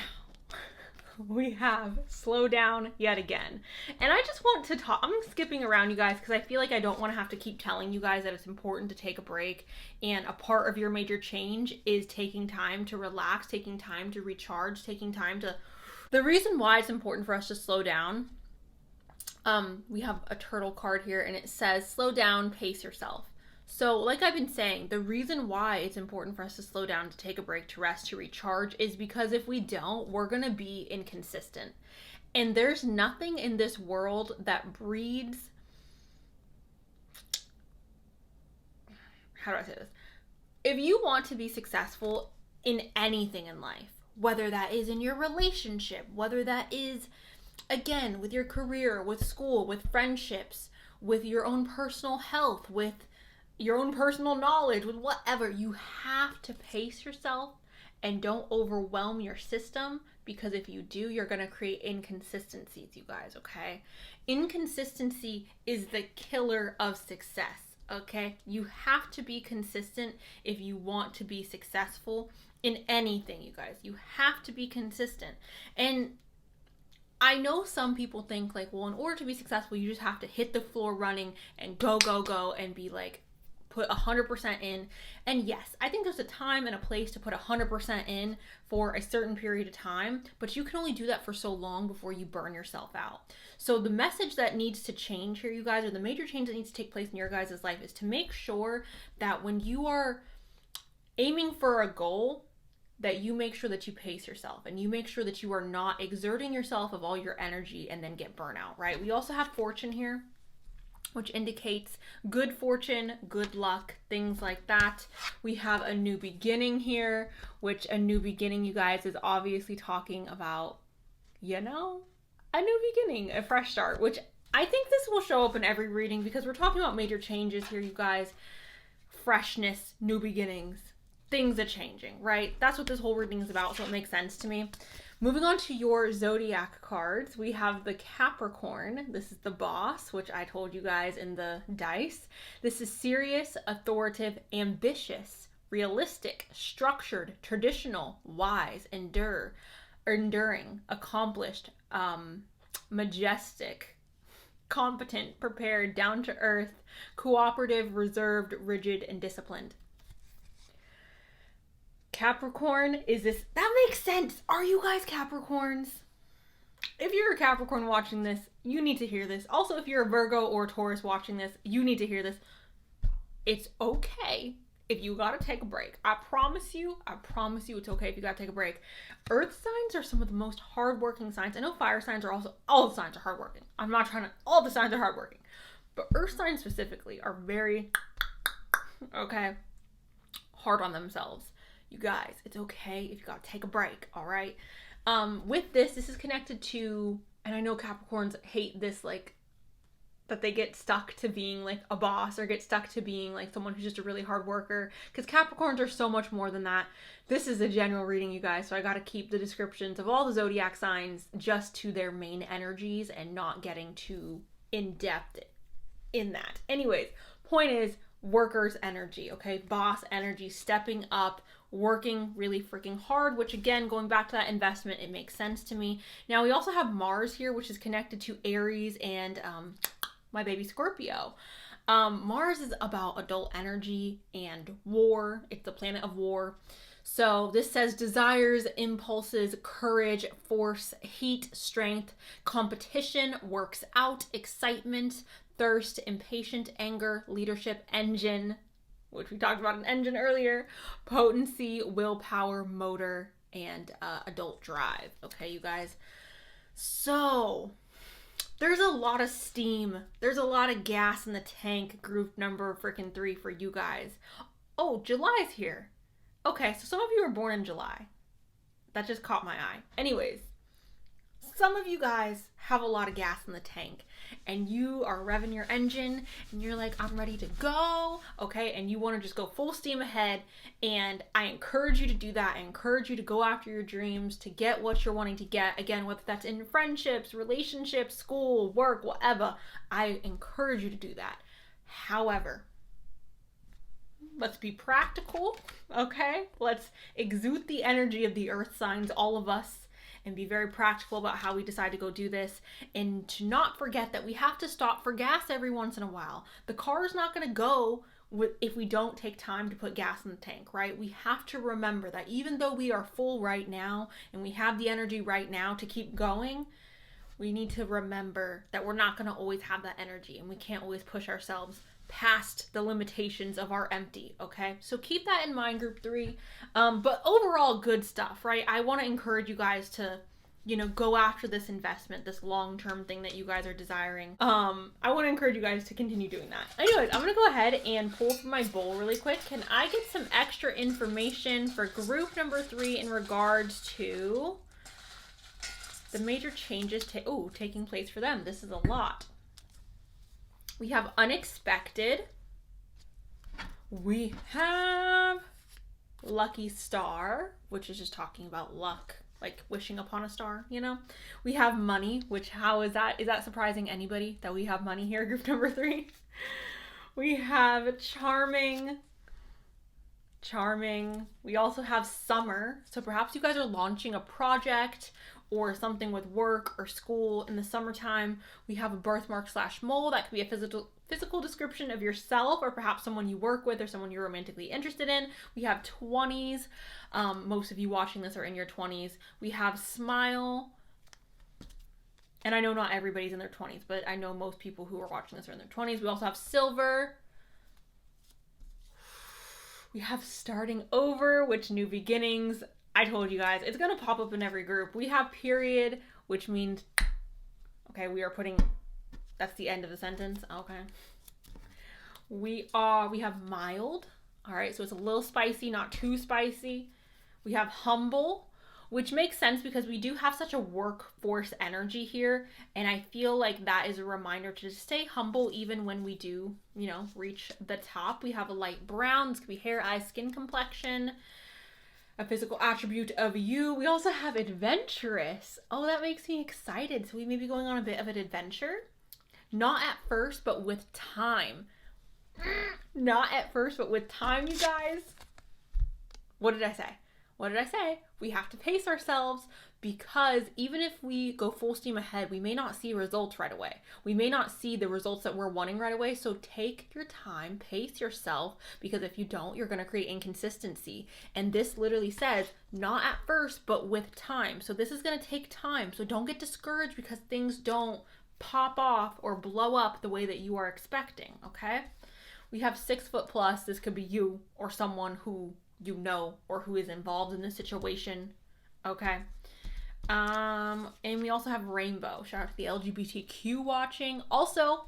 we have slow down yet again. And I just want to talk, I'm skipping around you guys because I feel like I don't want to have to keep telling you guys that it's important to take a break. And a part of your major change is taking time to relax, taking time to recharge, taking time to... The reason why it's important for us to slow down, we have a turtle card here and it says, slow down, pace yourself. So like I've been saying, the reason why it's important for us to slow down, to take a break, to rest, to recharge is because if we don't, we're going to be inconsistent. And there's nothing in this world that breeds... How do I say this? If you want to be successful in anything in life, whether that is in your relationship, whether that is, again, with your career, with school, with friendships, with your own personal health, with your own personal knowledge, with whatever, you have to pace yourself and don't overwhelm your system, because if you do, you're going to create inconsistencies, you guys, okay? Inconsistency is the killer of success, okay? You have to be consistent if you want to be successful in anything, you guys. You have to be consistent. And I know some people think like, well, in order to be successful, you just have to hit the floor running and go, go, go, and be like, put 100% in. And yes, I think there's a time and a place to put 100% in for a certain period of time, but you can only do that for so long before you burn yourself out. So the message that needs to change here, you guys, or the major change that needs to take place in your guys' life, is to make sure that when you are aiming for a goal, that you make sure that you pace yourself and you make sure that you are not exerting yourself of all your energy and then get burnout, right? We also have fortune here, which indicates good fortune, good luck, things like that. We have a new beginning here, which a new beginning, you guys, is obviously talking about, you know, a new beginning, a fresh start, which I think this will show up in every reading because we're talking about major changes here, you guys. Freshness, new beginnings, things are changing, right? That's what this whole reading is about, so it makes sense to me. Moving on to your zodiac cards, we have the Capricorn. This is the boss, which I told you guys in the dice. This is serious, authoritative, ambitious, realistic, structured, traditional, wise, enduring, accomplished, majestic, competent, prepared, down to earth, cooperative, reserved, rigid, and disciplined. Capricorn is this, that makes sense. Are you guys Capricorns? If you're a Capricorn watching this, you need to hear this. Also, if you're a Virgo or Taurus watching this, you need to hear this. It's okay if you gotta take a break. I promise you it's okay if you gotta take a break. Earth signs are some of the most hardworking signs. I know fire signs are also, all the signs are hardworking. I'm not trying to, all the signs are hardworking. But earth signs specifically are very, okay, hard on themselves. You guys, it's okay if you gotta take a break, all right? With this is connected to, and I know Capricorns hate this like that they get stuck to being like a boss or get stuck to being like someone who's just a really hard worker, because Capricorns are so much more than that. This is a general reading, you guys, so I got to keep the descriptions of all the zodiac signs just to their main energies and not getting too in depth in that. Anyways, point is workers energy, okay? Boss energy, stepping up, working really freaking hard, which again, going back to that investment, it makes sense to me. Now we also have Mars here, which is connected to Aries and my baby Scorpio. Mars is about adult energy and war. It's the planet of war. So this says desires, impulses, courage, force, heat, strength, competition, works out, excitement, thirst, impatient, anger, leadership, engine, which we talked about an engine earlier, potency, willpower, motor, and adult drive. Okay, you guys. So there's a lot of steam. There's a lot of gas in the tank, group number freaking 3 for you guys. Oh, July's here. Okay, so some of you were born in July. That just caught my eye. Anyways, some of you guys have a lot of gas in the tank and you are revving your engine and you're like, I'm ready to go, okay? And you want to just go full steam ahead, and I encourage you to do that. I encourage you to go after your dreams, to get what you're wanting to get. Again, whether that's in friendships, relationships, school, work, whatever, I encourage you to do that. However, let's be practical, okay? Let's exude the energy of the earth signs, all of us, and be very practical about how we decide to go do this, and to not forget that we have to stop for gas every once in a while. The car is not going to go if we don't take time to put gas in the tank, right? We have to remember that even though we are full right now and we have the energy right now to keep going, we need to remember that we're not going to always have that energy, and we can't always push ourselves past the limitations of our empty, okay? So keep that in mind, group 3. But overall, good stuff, right? I want to encourage you guys to, go after this investment, this long-term thing that you guys are desiring. I want to encourage you guys to continue doing that. Anyways, I'm going to go ahead and pull from my bowl really quick. Can I get some extra information for group number 3 in regards to the major changes taking place for them? This is a lot. We have unexpected. We have lucky star, which is just talking about luck, like wishing upon a star, We have money, which how is that? Is that surprising anybody that we have money here, group number 3? We have charming. We also have summer. So perhaps you guys are launching a project or something with work or school in the summertime. We have a birthmark/mole. That could be a physical description of yourself, or perhaps someone you work with or someone you're romantically interested in. We have 20s. Most of you watching this are in your 20s. We have smile. And I know not everybody's in their 20s, but I know most people who are watching this are in their 20s. We also have silver. We have starting over, which new beginnings. I told you guys, it's going to pop up in every group. We have period, which means, okay, that's the end of the sentence. Okay. We have mild. All right. So it's a little spicy, not too spicy. We have humble, which makes sense because we do have such a workforce energy here. And I feel like that is a reminder to just stay humble even when we do, reach the top. We have a light brown. This could be hair, eyes, skin complexion. A physical attribute of you. We also have adventurous. Oh, that makes me excited. So we may be going on a bit of an adventure. Not at first, but with time. Not at first, but with time, you guys. What did I say? We have to pace ourselves, because even if we go full steam ahead, we may not see results right away. We may not see the results that we're wanting right away. So take your time, pace yourself, because if you don't, you're going to create inconsistency. And this literally says not at first, but with time. So this is going to take time. So don't get discouraged because things don't pop off or blow up the way that you are expecting. Okay. We have 6 foot plus. This could be you or someone who you know or who is involved in this situation. Okay. And we also have rainbow. Shout out to the LGBTQ watching. Also,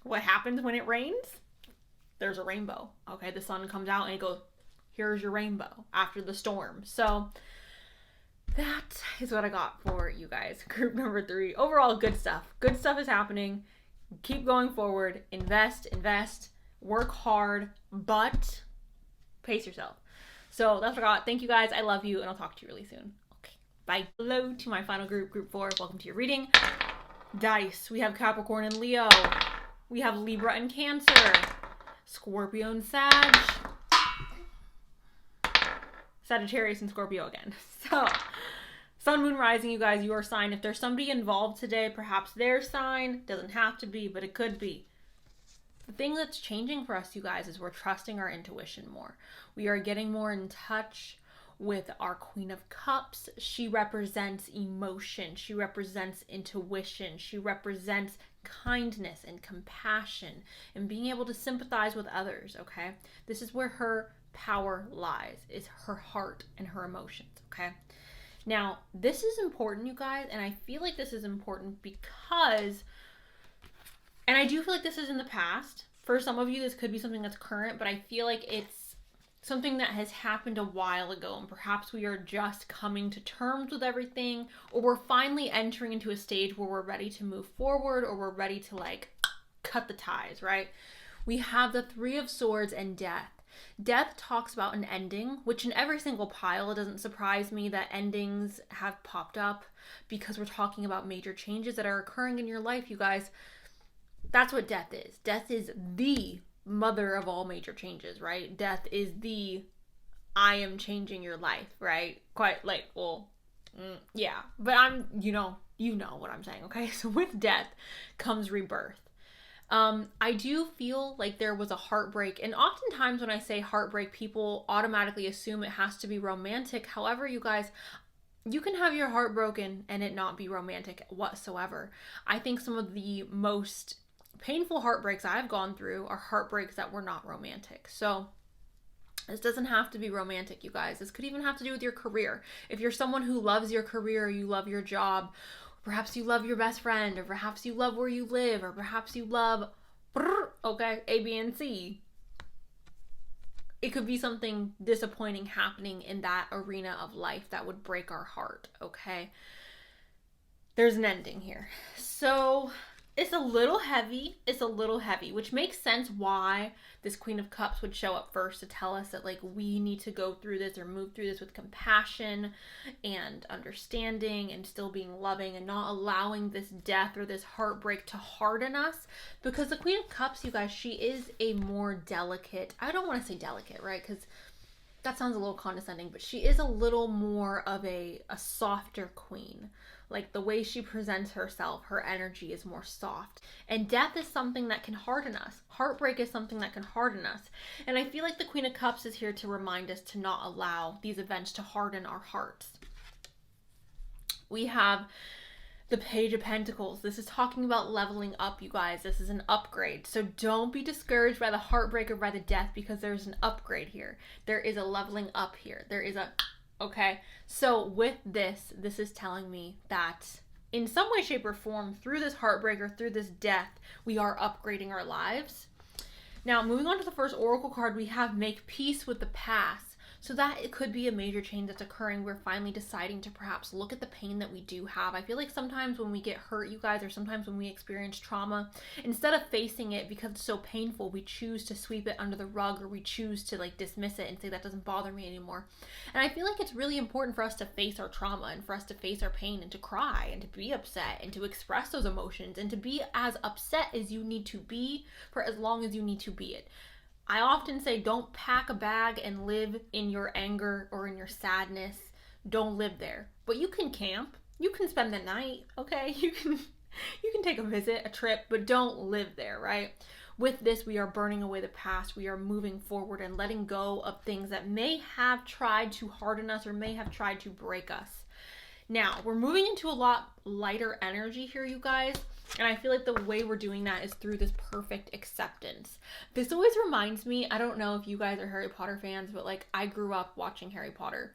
what happens when it rains? There's a rainbow. Okay, the sun comes out and it goes, here's your rainbow after the storm. So that is what I got for you guys. Group number 3. Overall, good stuff. Good stuff is happening. keep going forward, invest, work hard, but pace yourself. So that's what I got. Thank you guys. I love you, and I'll talk to you really soon. Okay, bye. Hello to my final group, group 4. Welcome to your reading. Dice. We have Capricorn and Leo. We have Libra and Cancer. Scorpio and Sag. Sagittarius and Scorpio again. So, Sun, Moon, Rising, you guys, your sign. If there's somebody involved today, perhaps their sign. Doesn't have to be, but it could be. The thing that's changing for us, you guys, is we're trusting our intuition more. We are getting more in touch with our Queen of Cups. She represents emotion. She represents intuition. She represents kindness and compassion and being able to sympathize with others, okay? This is where her power lies, is her heart and her emotions, okay? Now, this is important, you guys, and I feel like this is important because, and I do feel like this is in the past. For some of you, this could be something that's current, but I feel like it's something that has happened a while ago, and perhaps we are just coming to terms with everything, or we're finally entering into a stage where we're ready to move forward, or we're ready to like cut the ties, right? We have the Three of Swords and Death. Death talks about an ending, which in every single pile, it doesn't surprise me that endings have popped up because we're talking about major changes that are occurring in your life, you guys. That's what death is. Death is the mother of all major changes, right? Death is the I am changing your life, right? Quite like, well, yeah, but I'm, you know what I'm saying, okay? So with death comes rebirth. I do feel like there was a heartbreak, and oftentimes when I say heartbreak, people automatically assume it has to be romantic. However, you guys, you can have your heart broken and it not be romantic whatsoever. I think some of the most painful heartbreaks I've gone through are heartbreaks that were not romantic. So this doesn't have to be romantic, you guys. This could even have to do with your career. If you're someone who loves your career, you love your job, perhaps you love your best friend, or perhaps you love where you live, or perhaps you love, okay, A, B, and C. It could be something disappointing happening in that arena of life that would break our heart, okay? There's an ending here. So it's a little heavy, which makes sense why this Queen of Cups would show up first to tell us that like we need to go through this or move through this with compassion and understanding and still being loving and not allowing this death or this heartbreak to harden us. Because the Queen of Cups, you guys, she is a more delicate, I don't want to say delicate, right? Because that sounds a little condescending, but she is a little more of a softer queen. Like the way she presents herself, her energy is more soft. And death is something that can harden us. Heartbreak is something that can harden us. And I feel like the Queen of Cups is here to remind us to not allow these events to harden our hearts. We have the Page of Pentacles. This is talking about leveling up, you guys. This is an upgrade. So don't be discouraged by the heartbreak or by the death because there's an upgrade here. There is a leveling up here. There is a... Okay, so with this is telling me that in some way, shape, or form, through this heartbreak or through this death, we are upgrading our lives. Now, moving on to the first oracle card, we have Make Peace with the Past. So that it could be a major change that's occurring. We're finally deciding to perhaps look at the pain that we do have. I feel like sometimes when we get hurt, you guys, or sometimes when we experience trauma, instead of facing it because it's so painful, we choose to sweep it under the rug, or we choose to like dismiss it and say that doesn't bother me anymore. And I feel like it's really important for us to face our trauma and for us to face our pain and to cry and to be upset and to express those emotions and to be as upset as you need to be for as long as you need to be it. I often say don't pack a bag and live in your anger or in your sadness. Don't live there. But you can camp. You can spend the night, okay? You can take a visit, a trip, but don't live there, right? With this, we are burning away the past. We are moving forward and letting go of things that may have tried to harden us or may have tried to break us. Now, we're moving into a lot lighter energy here, you guys. And I feel like the way we're doing that is through this perfect acceptance. This always reminds me, I don't know if you guys are Harry Potter fans, but like I grew up watching Harry Potter.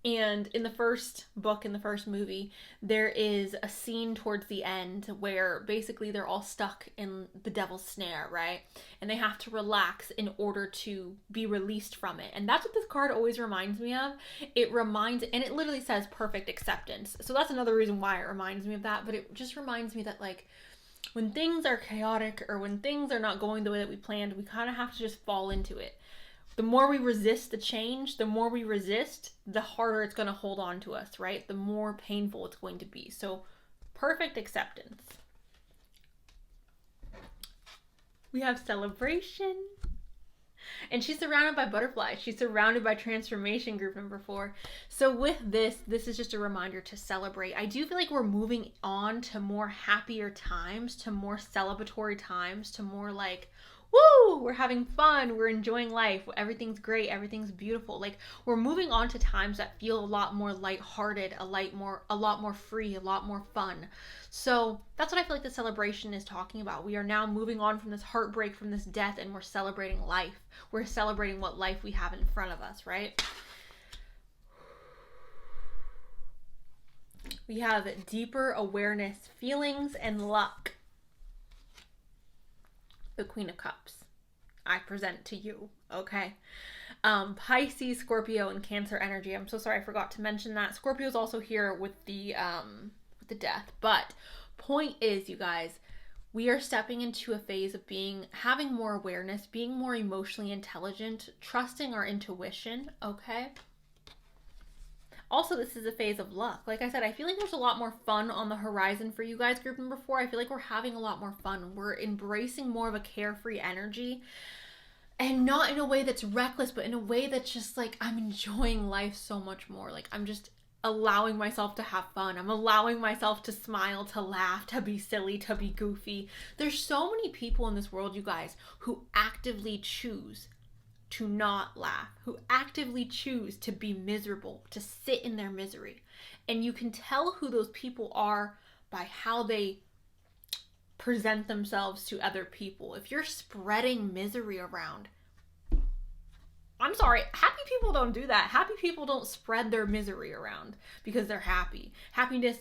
And in the first book, in the first movie, there is a scene towards the end where basically they're all stuck in the devil's snare, right? And they have to relax in order to be released from it. And that's what this card always reminds me of. It reminds, and it literally says perfect acceptance. So that's another reason why it reminds me of that. But it just reminds me that like, when things are chaotic or when things are not going the way that we planned, we kind of have to just fall into it. The more we resist the change, the more we resist, the harder it's going to hold on to us, right? The more painful it's going to be. So, perfect acceptance. We have celebration. And she's surrounded by butterflies. She's surrounded by transformation, group number 4. So with this is just a reminder to celebrate. I do feel like we're moving on to more happier times, to more celebratory times, to more like, woo, we're having fun, we're enjoying life, everything's great, everything's beautiful. Like, we're moving on to times that feel a lot more lighthearted, a lot more free, a lot more fun. So that's what I feel like the celebration is talking about. We are now moving on from this heartbreak, from this death, and we're celebrating life. We're celebrating what life we have in front of us, right? We have deeper awareness, feelings, and luck. The Queen of Cups. I present to you, okay? Pisces, Scorpio, and Cancer energy. I'm so sorry I forgot to mention that. Scorpio is also here with the death. But point is, you guys, we are stepping into a phase of having more awareness, being more emotionally intelligent, trusting our intuition, okay? Also, this is a phase of luck. Like I said, I feel like there's a lot more fun on the horizon for you guys, group number 4. I feel like we're having a lot more fun. We're embracing more of a carefree energy. And not in a way that's reckless, but in a way that's just like, I'm enjoying life so much more. Like, I'm just allowing myself to have fun. I'm allowing myself to smile, to laugh, to be silly, to be goofy. There's so many people in this world, you guys, who actively choose to not laugh, who actively choose to be miserable, to sit in their misery. And you can tell who those people are by how they present themselves to other people. If you're spreading misery around, I'm sorry, happy people don't do that. Happy people don't spread their misery around because they're happy. Happiness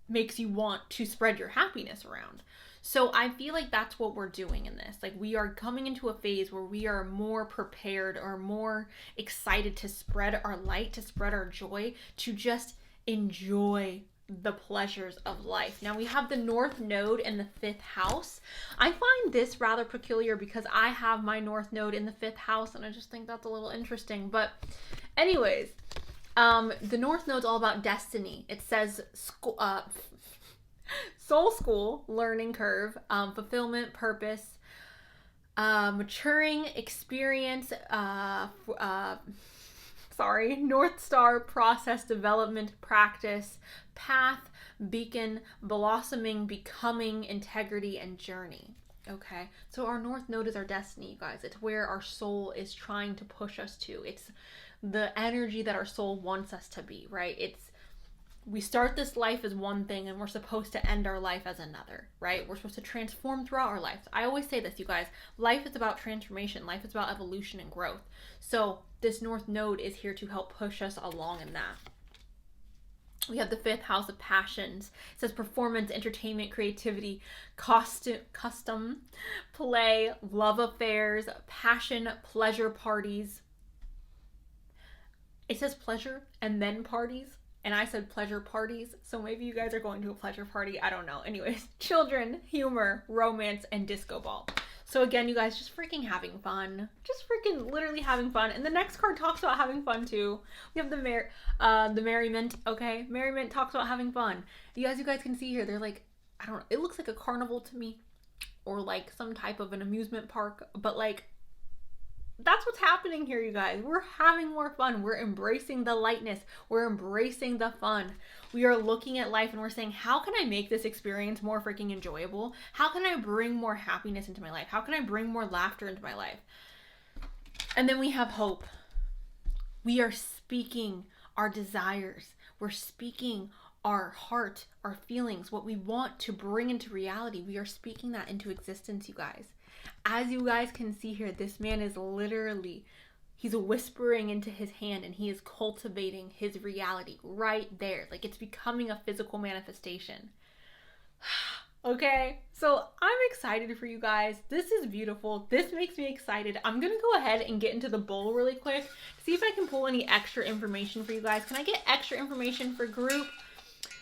makes you want to spread your happiness around. So I feel like that's what we're doing in this. Like, we are coming into a phase where we are more prepared or more excited to spread our light, to spread our joy, to just enjoy the pleasures of life. Now we have the North Node in the 5th house. I find this rather peculiar because I have my North Node in the 5th house, and I just think that's a little interesting. But anyways, the North Node's all about destiny. It says soul school, learning curve, fulfillment, purpose, maturing, experience, North Star, process, development, practice, path, beacon, blossoming, becoming, integrity, and journey. Okay, so our North Node is our destiny, you guys. It's where our soul is trying to push us to. It's the energy that our soul wants us to be, right? We start this life as one thing and we're supposed to end our life as another, right? We're supposed to transform throughout our lives. I always say this, you guys, life is about transformation. Life is about evolution and growth. So this North Node is here to help push us along in that. We have the 5th house of passions. It says performance, entertainment, creativity, custom, play, love affairs, passion, pleasure parties. It says pleasure and then parties. And I said pleasure parties, so maybe you guys are going to a pleasure party. I don't know. Anyways, children, humor, romance, and disco ball. So again, you guys, just freaking having fun. Just freaking literally having fun. And the next card talks about having fun too. We have the merriment, okay? Merriment talks about having fun. You guys can see here, they're like, I don't know, it looks like a carnival to me. Or like some type of an amusement park. But like, that's what's happening here, you guys. We're having more fun. We're embracing the lightness. We're embracing the fun. We are looking at life and we're saying, how can I make this experience more freaking enjoyable? How can I bring more happiness into my life? How can I bring more laughter into my life? And then we have hope. We are speaking our desires. We're speaking our heart, our feelings, what we want to bring into reality. We are speaking that into existence, you guys. As you guys can see here, this man is literally, he's whispering into his hand and he is cultivating his reality right there. Like, it's becoming a physical manifestation. Okay, so I'm excited for you guys. This is beautiful. This makes me excited. I'm going to go ahead and get into the bowl really quick to see if I can pull any extra information for you guys. Can I get extra information for group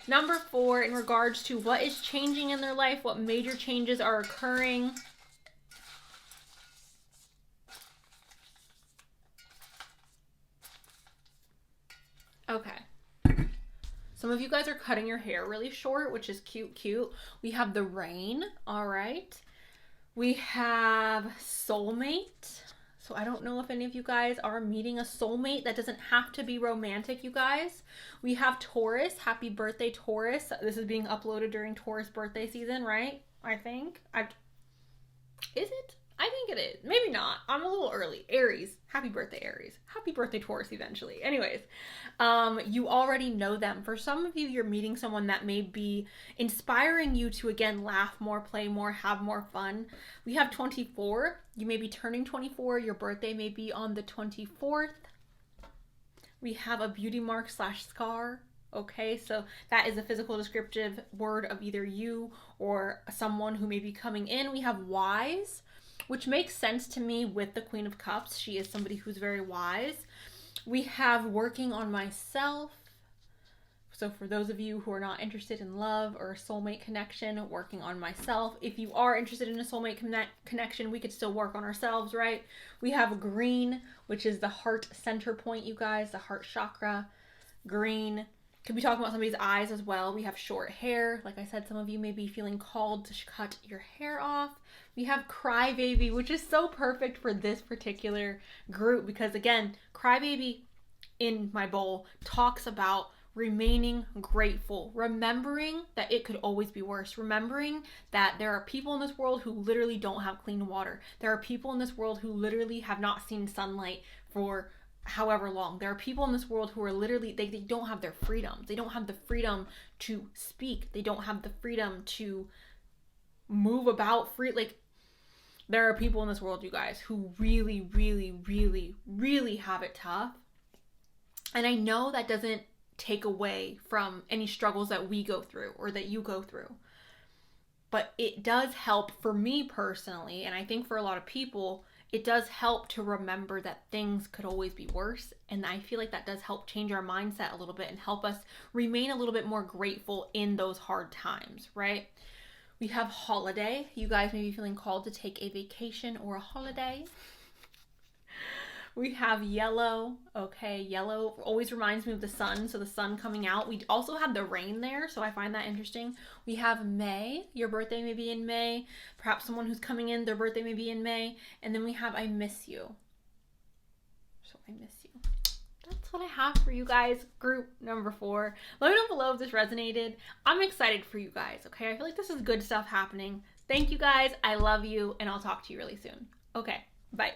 Number 4, in regards to what is changing in their life, what major changes are occurring. Okay. Some of you guys are cutting your hair really short, which is cute. We have the rain, all right. We have soulmate. So I don't know if any of you guys are meeting a soulmate. That doesn't have to be romantic, you guys. We have Taurus. Happy birthday, Taurus. This is being uploaded during Taurus birthday season, right? I think. Is it? I think it is. Maybe not. I'm a little early. Aries. Happy birthday, Aries. Happy birthday, Taurus, eventually. Anyways, you already know them. For some of you, you're meeting someone that may be inspiring you to, again, laugh more, play more, have more fun. We have 24. You may be turning 24. Your birthday may be on the 24th. We have a beauty mark / scar. Okay, so that is a physical descriptive word of either you or someone who may be coming in. We have wise, which makes sense to me with the Queen of Cups. She is somebody who's very wise. We have working on myself. So for those of you who are not interested in love or a soulmate connection, working on myself. If you are interested in a soulmate connection, we could still work on ourselves, right? We have green, which is the heart center point, you guys, the heart chakra. Green. Could be talking about somebody's eyes as well. We have short hair. Like I said, some of you may be feeling called to cut your hair off. We have crybaby, which is so perfect for this particular group because, again, crybaby in my bowl talks about remaining grateful, remembering that it could always be worse, remembering that there are people in this world who literally don't have clean water. There are people in this world who literally have not seen sunlight for however long. There are people in this world who are literally, they don't have their freedoms. They don't have the freedom to speak. They don't have the freedom to move about free. Like, there are people in this world, you guys, who really, really, really, really have it tough. And I know that doesn't take away from any struggles that we go through or that you go through. But it does help for me personally, and I think for a lot of people, it does help to remember that things could always be worse. And I feel like that does help change our mindset a little bit and help us remain a little bit more grateful in those hard times, right? We have holiday. You guys may be feeling called to take a vacation or a holiday. We have yellow. Okay, yellow always reminds me of the sun, so the sun coming out. We also have the rain there, so I find that interesting. We have May. Your birthday may be in May. Perhaps someone who's coming in, their birthday may be in May. And then we have I miss you. So I miss you. That's what I have for you guys. Group number 4. Let me know below if this resonated. I'm excited for you guys, okay? I feel like this is good stuff happening. Thank you guys. I love you, and I'll talk to you really soon. Okay, bye.